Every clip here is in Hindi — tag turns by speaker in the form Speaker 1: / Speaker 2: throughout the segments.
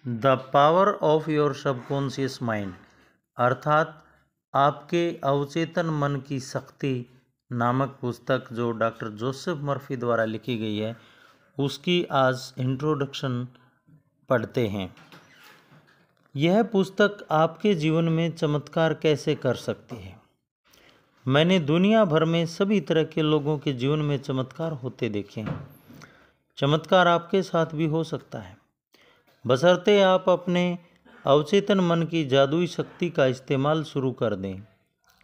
Speaker 1: The power of your subconscious mind अर्थात आपके अवचेतन मन की शक्ति नामक पुस्तक जो डॉक्टर जोसेफ मर्फी द्वारा लिखी गई है, उसकी आज इंट्रोडक्शन पढ़ते हैं। यह पुस्तक आपके जीवन में चमत्कार कैसे कर सकती है। मैंने दुनिया भर में सभी तरह के लोगों के जीवन में चमत्कार होते देखे हैं। चमत्कार आपके साथ भी हो सकता है, बशर्ते आप अपने अवचेतन मन की जादुई शक्ति का इस्तेमाल शुरू कर दें।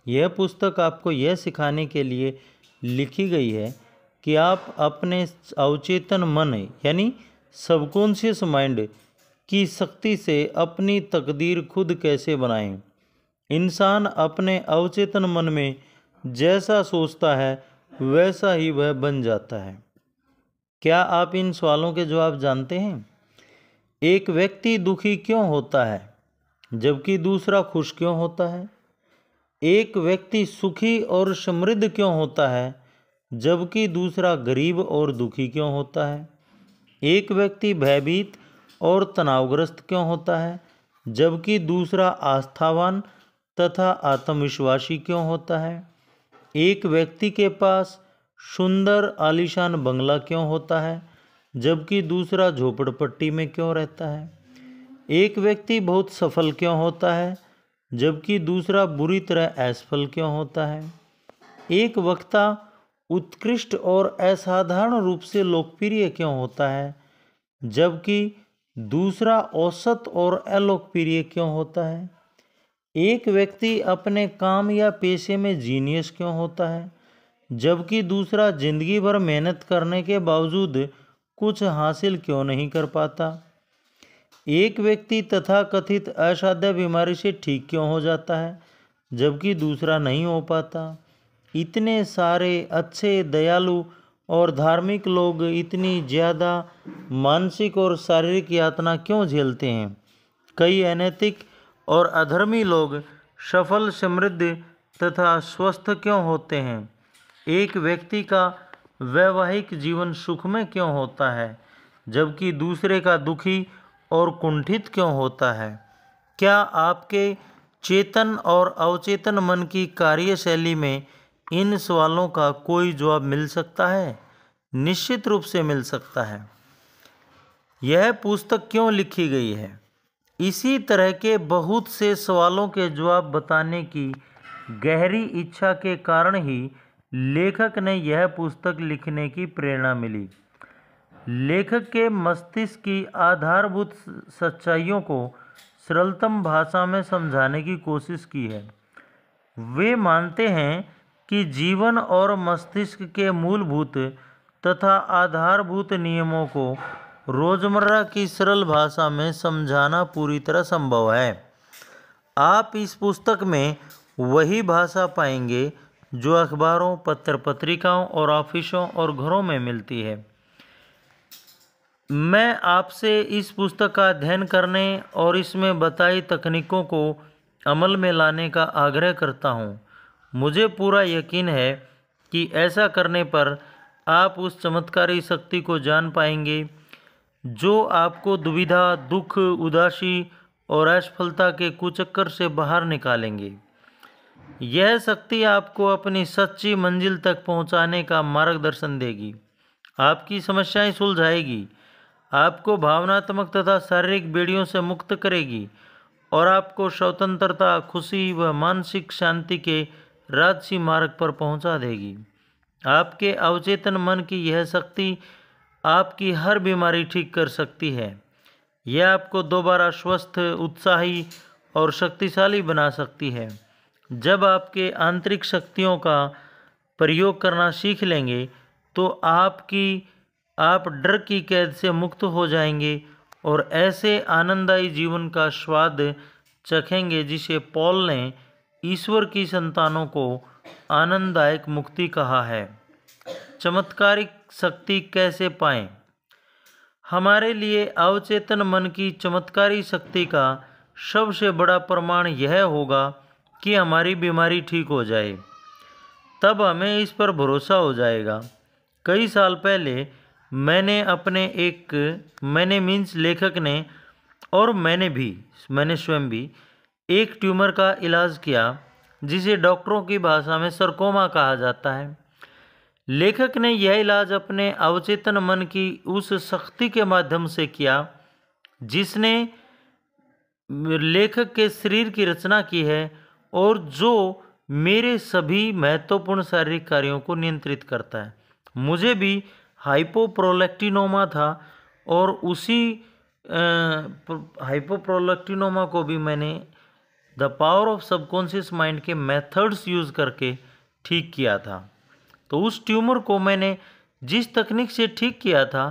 Speaker 1: यह पुस्तक आपको यह सिखाने के लिए लिखी गई है कि आप अपने अवचेतन मन यानी सबकॉन्शियस माइंड की शक्ति से अपनी तकदीर खुद कैसे बनाएं। इंसान अपने अवचेतन मन में जैसा सोचता है वैसा ही वह बन जाता है। क्या आप इन सवालों के जवाब जानते हैं? एक व्यक्ति दुखी क्यों होता है जबकि दूसरा खुश क्यों होता है? एक व्यक्ति सुखी और समृद्ध क्यों होता है जबकि दूसरा गरीब और दुखी क्यों होता है? एक व्यक्ति भयभीत और तनावग्रस्त क्यों होता है जबकि दूसरा आस्थावान तथा आत्मविश्वासी क्यों होता है? एक व्यक्ति के पास सुंदर आलीशान बंगला क्यों होता है जबकि दूसरा झोपड़पट्टी में क्यों रहता है? एक व्यक्ति बहुत सफल क्यों होता है जबकि दूसरा बुरी तरह असफल क्यों होता है? एक वक्ता उत्कृष्ट और असाधारण रूप से लोकप्रिय क्यों होता है जबकि दूसरा औसत और अलोकप्रिय क्यों होता है? एक व्यक्ति अपने काम या पेशे में जीनियस क्यों होता है जबकि दूसरा जिंदगी भर मेहनत करने के बावजूद कुछ हासिल क्यों नहीं कर पाता? एक व्यक्ति तथाकथित असाध्य बीमारी से ठीक क्यों हो जाता है जबकि दूसरा नहीं हो पाता? इतने सारे अच्छे, दयालु और धार्मिक लोग इतनी ज़्यादा मानसिक और शारीरिक यातना क्यों झेलते हैं? कई अनैतिक और अधर्मी लोग सफल, समृद्ध तथा स्वस्थ क्यों होते हैं? एक व्यक्ति का वैवाहिक जीवन सुखमय क्यों होता है जबकि दूसरे का दुखी और कुंठित क्यों होता है? क्या आपके चेतन और अवचेतन मन की कार्यशैली में इन सवालों का कोई जवाब मिल सकता है? निश्चित रूप से मिल सकता है। यह पुस्तक क्यों लिखी गई है? इसी तरह के बहुत से सवालों के जवाब बताने की गहरी इच्छा के कारण ही लेखक ने यह पुस्तक लिखने की प्रेरणा मिली। लेखक के मस्तिष्क की आधारभूत सच्चाइयों को सरलतम भाषा में समझाने की कोशिश की है। वे मानते हैं कि जीवन और मस्तिष्क के मूलभूत तथा आधारभूत नियमों को रोजमर्रा की सरल भाषा में समझाना पूरी तरह संभव है। आप इस पुस्तक में वही भाषा पाएंगे जो अखबारों, पत्र पत्रिकाओं और ऑफिसों और घरों में मिलती है। मैं आपसे इस पुस्तक का अध्ययन करने और इसमें बताई तकनीकों को अमल में लाने का आग्रह करता हूँ। मुझे पूरा यकीन है कि ऐसा करने पर आप उस चमत्कारी शक्ति को जान पाएंगे जो आपको दुविधा, दुख, उदासी और असफलता के कुचक्कर से बाहर निकालेंगे। यह शक्ति आपको अपनी सच्ची मंजिल तक पहुंचाने का मार्गदर्शन देगी, आपकी समस्याएं सुलझाएगी, आपको भावनात्मक तथा शारीरिक बेड़ियों से मुक्त करेगी और आपको स्वतंत्रता, खुशी व मानसिक शांति के राजसी मार्ग पर पहुंचा देगी। आपके अवचेतन मन की यह शक्ति आपकी हर बीमारी ठीक कर सकती है। यह आपको दोबारा स्वस्थ, उत्साही और शक्तिशाली बना सकती है। जब आपके आंतरिक शक्तियों का प्रयोग करना सीख लेंगे तो आप डर की कैद से मुक्त हो जाएंगे और ऐसे आनंददायी जीवन का स्वाद चखेंगे जिसे पॉल ने ईश्वर की संतानों को आनंददायक मुक्ति कहा है। चमत्कारिक शक्ति कैसे पाएं? हमारे लिए अवचेतन मन की चमत्कारी शक्ति का सबसे बड़ा प्रमाण यह होगा कि हमारी बीमारी ठीक हो जाए, तब हमें इस पर भरोसा हो जाएगा। कई साल पहले मैंने लेखक ने और मैंने स्वयं भी एक ट्यूमर का इलाज किया जिसे डॉक्टरों की भाषा में सरकोमा कहा जाता है। लेखक ने यह इलाज अपने अवचेतन मन की उस शक्ति के माध्यम से किया जिसने लेखक के शरीर की रचना की है और जो मेरे सभी महत्वपूर्ण शारीरिक कार्यों को नियंत्रित करता है। मुझे भी हाइपोप्रोलैक्टिनोमा था और उसी हाइपोप्रोलैक्टिनोमा को भी मैंने the power of subconscious mind के मेथड्स यूज़ करके ठीक किया था। तो उस ट्यूमर को मैंने जिस तकनीक से ठीक किया था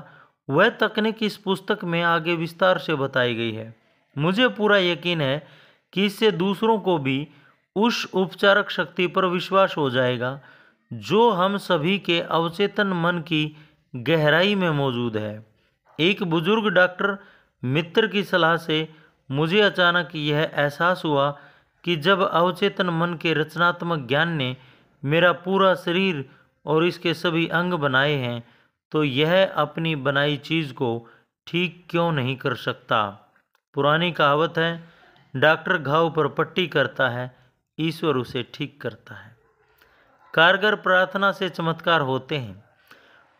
Speaker 1: वह तकनीक इस पुस्तक में आगे विस्तार से बताई गई है। मुझे पूरा यकीन है कि इससे दूसरों को भी उस उपचारक शक्ति पर विश्वास हो जाएगा जो हम सभी के अवचेतन मन की गहराई में मौजूद है। एक बुजुर्ग डॉक्टर मित्र की सलाह से मुझे अचानक यह एहसास हुआ कि जब अवचेतन मन के रचनात्मक ज्ञान ने मेरा पूरा शरीर और इसके सभी अंग बनाए हैं तो यह अपनी बनाई चीज़ को ठीक क्यों नहीं कर सकता। पुरानी कहावत है, डॉक्टर घाव पर पट्टी करता है, ईश्वर उसे ठीक करता है। कारगर प्रार्थना से चमत्कार होते हैं।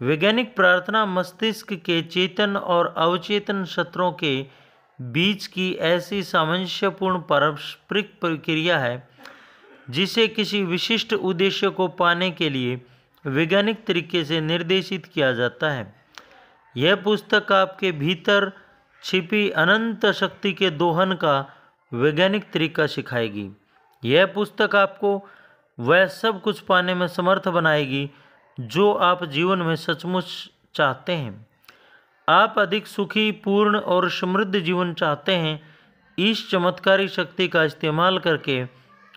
Speaker 1: वैज्ञानिक प्रार्थना मस्तिष्क के चेतन और अवचेतन क्षेत्रों के बीच की ऐसी सामंजस्यपूर्ण पारस्परिक प्रक्रिया है जिसे किसी विशिष्ट उद्देश्य को पाने के लिए वैज्ञानिक तरीके से निर्देशित किया जाता है। यह पुस्तक आपके भीतर छिपी अनंत शक्ति के दोहन का वैज्ञानिक तरीका सिखाएगी। यह पुस्तक आपको वह सब कुछ पाने में समर्थ बनाएगी जो आप जीवन में सचमुच चाहते हैं। आप अधिक सुखी, पूर्ण और समृद्ध जीवन चाहते हैं। इस चमत्कारी शक्ति का इस्तेमाल करके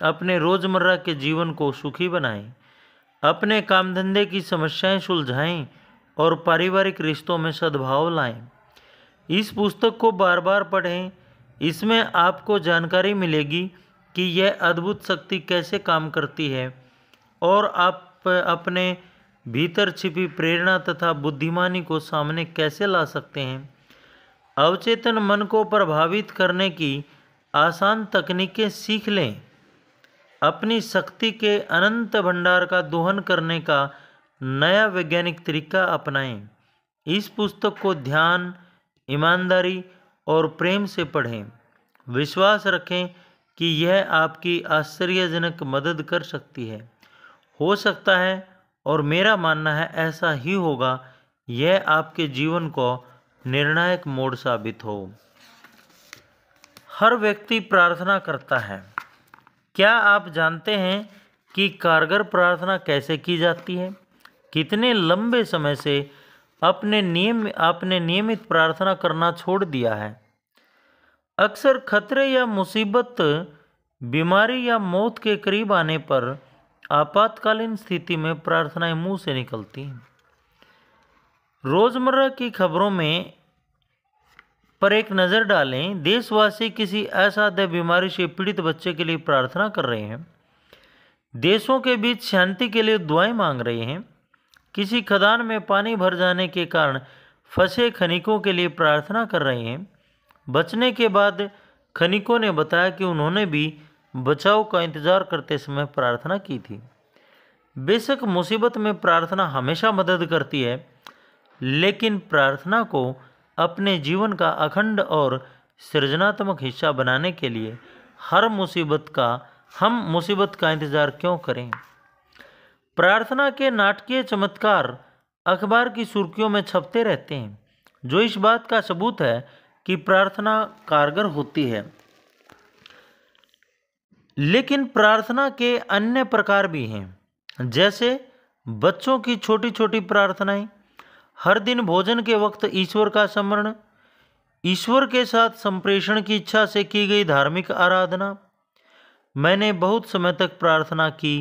Speaker 1: अपने रोज़मर्रा के जीवन को सुखी बनाएं, अपने काम धंधे की समस्याएं सुलझाएं और पारिवारिक रिश्तों में सद्भाव लाएं। इस पुस्तक को बार बार पढ़ें। इसमें आपको जानकारी मिलेगी कि यह अद्भुत शक्ति कैसे काम करती है और आप अपने भीतर छिपी प्रेरणा तथा बुद्धिमानी को सामने कैसे ला सकते हैं। अवचेतन मन को प्रभावित करने की आसान तकनीकें सीख लें। अपनी शक्ति के अनंत भंडार का दोहन करने का नया वैज्ञानिक तरीका अपनाएं। इस पुस्तक को ध्यान, ईमानदारी और प्रेम से पढ़ें। विश्वास रखें कि यह आपकी आश्चर्यजनक मदद कर सकती है। हो सकता है और मेरा मानना है ऐसा ही होगा, यह आपके जीवन को निर्णायक मोड़ साबित हो। हर व्यक्ति प्रार्थना करता है। क्या आप जानते हैं कि कारगर प्रार्थना कैसे की जाती है? कितने लंबे समय से आपने नियमित प्रार्थना करना छोड़ दिया है? अक्सर खतरे या मुसीबत, बीमारी या मौत के करीब आने पर आपातकालीन स्थिति में प्रार्थनाएं मुंह से निकलती हैं। रोजमर्रा की खबरों में पर एक नज़र डालें। देशवासी किसी असाध्य बीमारी से पीड़ित बच्चे के लिए प्रार्थना कर रहे हैं। देशों के बीच शांति के लिए दुआएं मांग रहे हैं। किसी खदान में पानी भर जाने के कारण फंसे खनिकों के लिए प्रार्थना कर रहे हैं। बचने के बाद खनिकों ने बताया कि उन्होंने भी बचाव का इंतजार करते समय प्रार्थना की थी। बेशक मुसीबत में प्रार्थना हमेशा मदद करती है, लेकिन प्रार्थना को अपने जीवन का अखंड और सृजनात्मक हिस्सा बनाने के लिए हम मुसीबत का इंतजार क्यों करें? प्रार्थना के नाटकीय चमत्कार अखबार की सुर्खियों में छपते रहते हैं, जो इस बात का सबूत है कि प्रार्थना कारगर होती है। लेकिन प्रार्थना के अन्य प्रकार भी हैं, जैसे बच्चों की छोटी छोटी प्रार्थनाएं, हर दिन भोजन के वक्त ईश्वर का स्मरण, ईश्वर के साथ संप्रेषण की इच्छा से की गई धार्मिक आराधना। मैंने बहुत समय तक प्रार्थना की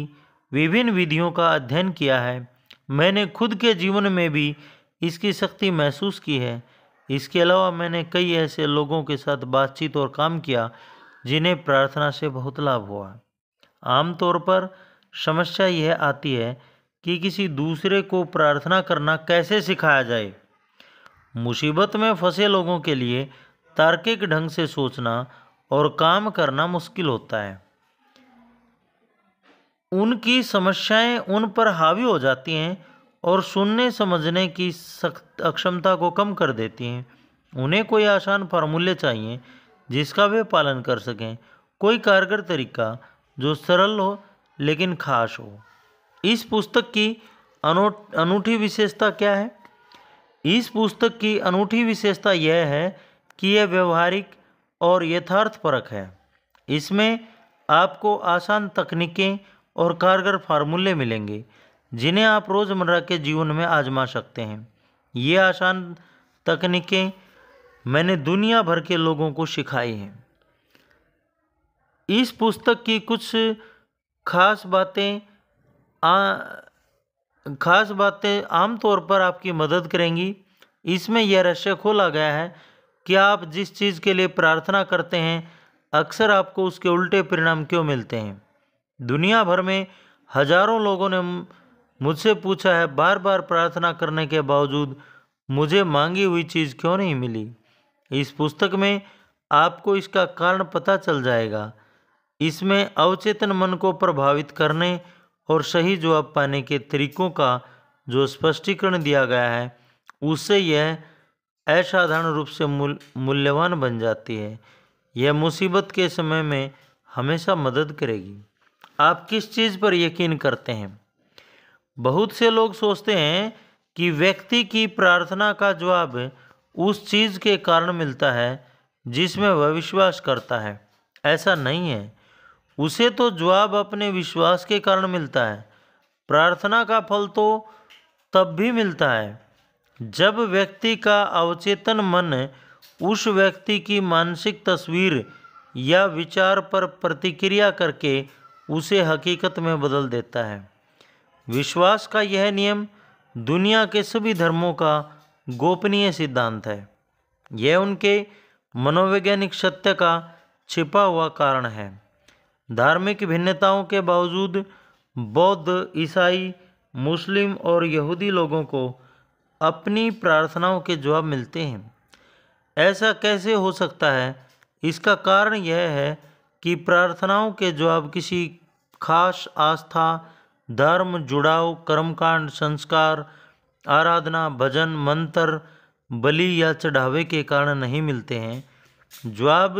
Speaker 1: विभिन्न विधियों का अध्ययन किया है। मैंने खुद के जीवन में भी इसकी शक्ति महसूस की है। इसके अलावा मैंने कई ऐसे लोगों के साथ बातचीत और काम किया जिन्हें प्रार्थना से बहुत लाभ हुआ। आमतौर पर समस्या यह आती है कि किसी दूसरे को प्रार्थना करना कैसे सिखाया जाए। मुसीबत में फंसे लोगों के लिए तार्किक ढंग से सोचना और काम करना मुश्किल होता है। उनकी समस्याएं उन पर हावी हो जाती हैं और सुनने समझने की अक्षमता को कम कर देती हैं। उन्हें कोई आसान फार्मूले चाहिए जिसका वे पालन कर सकें, कोई कारगर तरीका जो सरल हो लेकिन खास हो। इस पुस्तक की अनूठी विशेषता क्या है? इस पुस्तक की अनूठी विशेषता यह है कि यह व्यवहारिक और यथार्थपरक है। इसमें आपको आसान तकनीकें और कारगर फार्मूले मिलेंगे जिन्हें आप रोज़मर्रा के जीवन में आजमा सकते हैं। ये आसान तकनीकें मैंने दुनिया भर के लोगों को सिखाई हैं। इस पुस्तक की कुछ खास बातें आमतौर पर आपकी मदद करेंगी। इसमें यह रहस्य खोला गया है कि आप जिस चीज़ के लिए प्रार्थना करते हैं अक्सर आपको उसके उल्टे परिणाम क्यों मिलते हैं। दुनिया भर में हजारों लोगों ने मुझसे पूछा है, बार बार प्रार्थना करने के बावजूद मुझे मांगी हुई चीज़ क्यों नहीं मिली। इस पुस्तक में आपको इसका कारण पता चल जाएगा। इसमें अवचेतन मन को प्रभावित करने और सही जवाब पाने के तरीकों का जो स्पष्टीकरण दिया गया है उससे यह असाधारण रूप से मूल्यवान बन जाती है। यह मुसीबत के समय में हमेशा मदद करेगी। आप किस चीज़ पर यकीन करते हैं? बहुत से लोग सोचते हैं कि व्यक्ति की प्रार्थना का जवाब उस चीज़ के कारण मिलता है जिसमें वह विश्वास करता है। ऐसा नहीं है। उसे तो जवाब अपने विश्वास के कारण मिलता है। प्रार्थना का फल तो तब भी मिलता है जब व्यक्ति का अवचेतन मन उस व्यक्ति की मानसिक तस्वीर या विचार पर प्रतिक्रिया करके उसे हकीकत में बदल देता है। विश्वास का यह नियम दुनिया के सभी धर्मों का गोपनीय सिद्धांत है। यह उनके मनोवैज्ञानिक सत्य का छिपा हुआ कारण है। धार्मिक भिन्नताओं के बावजूद बौद्ध, ईसाई, मुस्लिम और यहूदी लोगों को अपनी प्रार्थनाओं के जवाब मिलते हैं। ऐसा कैसे हो सकता है? इसका कारण यह है कि प्रार्थनाओं के जवाब किसी खास आस्था, धर्म, जुड़ाव, कर्मकांड, संस्कार, आराधना, भजन, मंत्र, बलि या चढ़ावे के कारण नहीं मिलते हैं। जवाब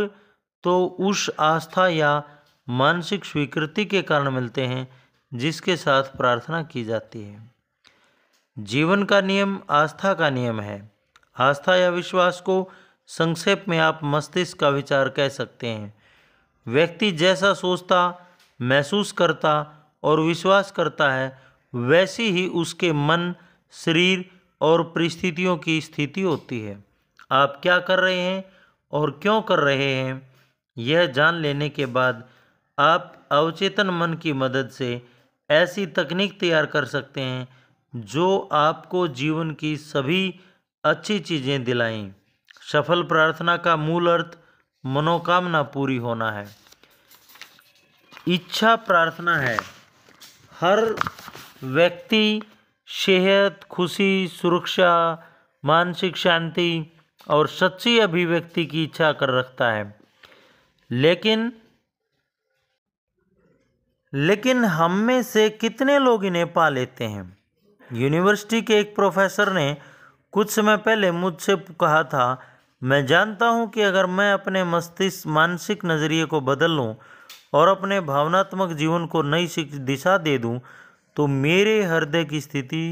Speaker 1: तो उस आस्था या मानसिक स्वीकृति के कारण मिलते हैं जिसके साथ प्रार्थना की जाती है। जीवन का नियम आस्था का नियम है। आस्था या विश्वास को संक्षेप में आप मस्तिष्क का विचार कह सकते हैं। व्यक्ति जैसा सोचता, महसूस करता और विश्वास करता है वैसी ही उसके मन, शरीर और परिस्थितियों की स्थिति होती है। आप क्या कर रहे हैं और क्यों कर रहे हैं यह जान लेने के बाद आप अवचेतन मन की मदद से ऐसी तकनीक तैयार कर सकते हैं जो आपको जीवन की सभी अच्छी चीज़ें दिलाएं। सफल प्रार्थना का मूल अर्थ मनोकामना पूरी होना है। इच्छा प्रार्थना है। हर व्यक्ति सेहत, खुशी, सुरक्षा, मानसिक शांति और सच्ची अभिव्यक्ति की इच्छा कर रखता है। लेकिन हम में से कितने लोग इन्हें पा लेते हैं? यूनिवर्सिटी के एक प्रोफेसर ने कुछ समय पहले मुझसे कहा था, मैं जानता हूं कि अगर मैं अपने मस्तिष्क मानसिक नज़रिए को बदल लूं और अपने भावनात्मक जीवन को नई दिशा दे दूं तो मेरे हृदय की स्थिति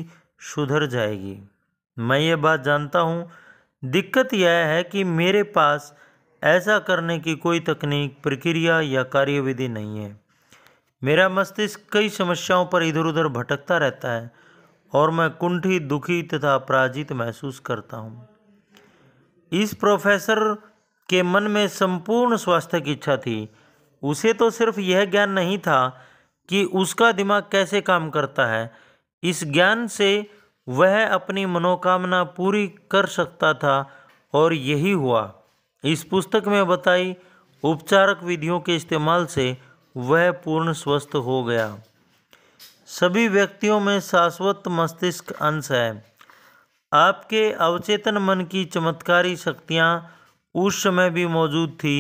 Speaker 1: सुधर जाएगी। मैं ये बात जानता हूं। दिक्कत यह है कि मेरे पास ऐसा करने की कोई तकनीक, प्रक्रिया या कार्यविधि नहीं है। मेरा मस्तिष्क कई समस्याओं पर इधर उधर भटकता रहता है और मैं कुंठित, दुखी तथा पराजित महसूस करता हूँ। इस प्रोफेसर के मन में संपूर्ण स्वास्थ्य की इच्छा थी। उसे तो सिर्फ यह ज्ञान नहीं था कि उसका दिमाग कैसे काम करता है, इस ज्ञान से वह अपनी मनोकामना पूरी कर सकता था और यही हुआ। इस पुस्तक में बताई उपचारक विधियों के इस्तेमाल से वह पूर्ण स्वस्थ हो गया। सभी व्यक्तियों में शाश्वत मस्तिष्क अंश है। आपके अवचेतन मन की चमत्कारी शक्तियाँ उस समय भी मौजूद थी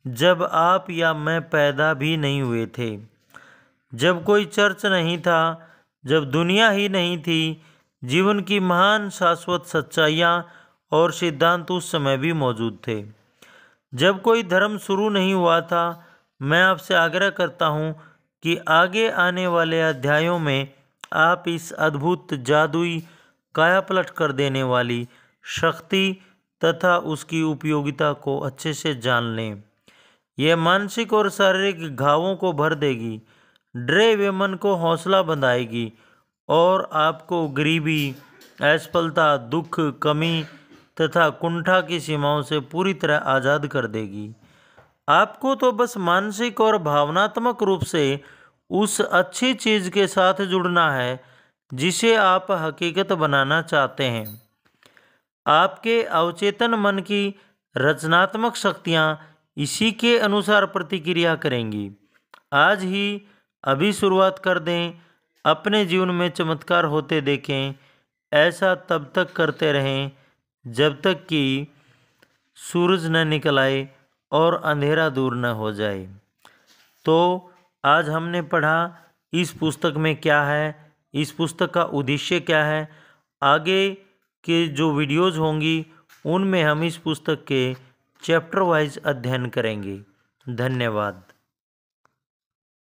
Speaker 1: जब आप या मैं पैदा भी नहीं हुए थे, जब कोई चर्च नहीं था, जब दुनिया ही नहीं थी। जीवन की महान शाश्वत सच्चाइयाँ और सिद्धांत उस समय भी मौजूद थे, जब कोई धर्म शुरू नहीं हुआ था। मैं आपसे आग्रह करता हूँ कि आगे आने वाले अध्यायों में आप इस अद्भुत जादुई कायापलट कर देने वाली शक्ति तथा उसकी उपयोगिता को अच्छे से जान लें। यह मानसिक और शारीरिक घावों को भर देगी, डरे हुए मन को हौसला बंधाएगी और आपको गरीबी, असफलता, दुख, कमी तथा कुंठा की सीमाओं से पूरी तरह आज़ाद कर देगी। आपको तो बस मानसिक और भावनात्मक रूप से उस अच्छी चीज़ के साथ जुड़ना है जिसे आप हकीकत बनाना चाहते हैं। आपके अवचेतन मन की रचनात्मक शक्तियाँ इसी के अनुसार प्रतिक्रिया करेंगी। आज ही अभी शुरुआत कर दें, अपने जीवन में चमत्कार होते देखें। ऐसा तब तक करते रहें जब तक कि सूरज न निकल आए और अंधेरा दूर न हो जाए। तो आज हमने पढ़ा इस पुस्तक में क्या है, इस पुस्तक का उद्देश्य क्या है। आगे के जो वीडियोज़ होंगी उनमें हम इस पुस्तक के चैप्टर वाइज अध्ययन करेंगे। धन्यवाद।